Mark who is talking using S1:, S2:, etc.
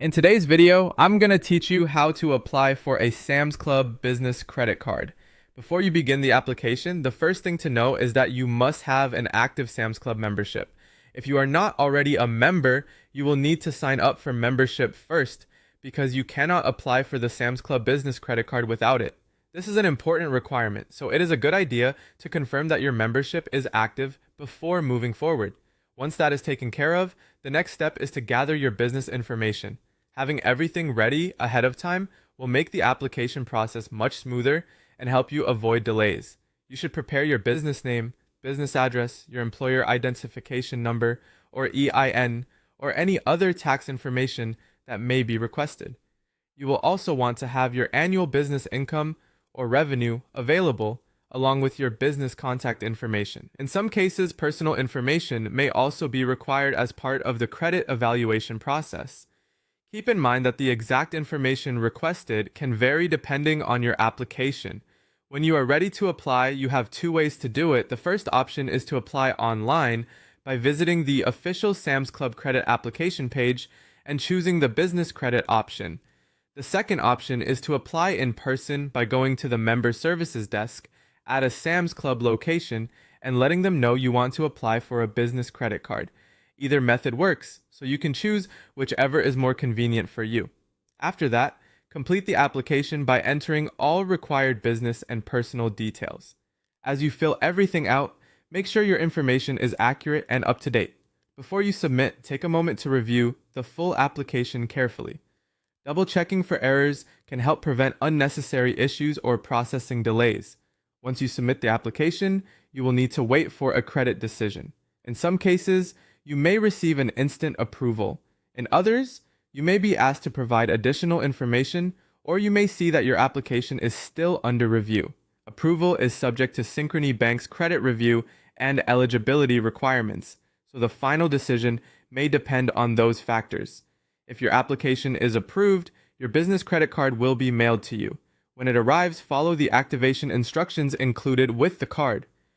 S1: In today's video, I'm going to teach you how to apply for a Sam's Club business credit card. Before you begin the application, the first thing to know is that you must have an active Sam's Club membership. If you are not already a member, you will need to sign up for membership first because you cannot apply for the Sam's Club business credit card without it. This is an important requirement, so it is a good idea to confirm that your membership is active before moving forward. Once that is taken care of, the next step is to gather your business information. Having everything ready ahead of time will make the application process much smoother and help you avoid delays. You should prepare your business name, business address, your employer identification number, or EIN, or any other tax information that may be requested. You will also want to have your annual business income or revenue available along with your business contact information. In some cases, personal information may also be required as part of the credit evaluation process. Keep in mind that the exact information requested can vary depending on your application. When you are ready to apply, you have two ways to do it. The first option is to apply online by visiting the official Sam's Club credit application page and choosing the business credit option. The second option is to apply in person by going to the member services desk at a Sam's Club location and letting them know you want to apply for a business credit card. Either method works, so you can choose whichever is more convenient for you. After that, complete the application by entering all required business and personal details. As you fill everything out, make sure your information is accurate and up to date. Before you submit, take a moment to review the full application carefully. Double checking for errors can help prevent unnecessary issues or processing delays. Once you submit the application, you will need to wait for a credit decision. In some cases, you may receive an instant approval. In others, you may be asked to provide additional information, or you may see that your application is still under review. Approval is subject to Synchrony Bank's credit review and eligibility requirements, so the final decision may depend on those factors. If your application is approved, your business credit card will be mailed to you. When it arrives, follow the activation instructions included with the card.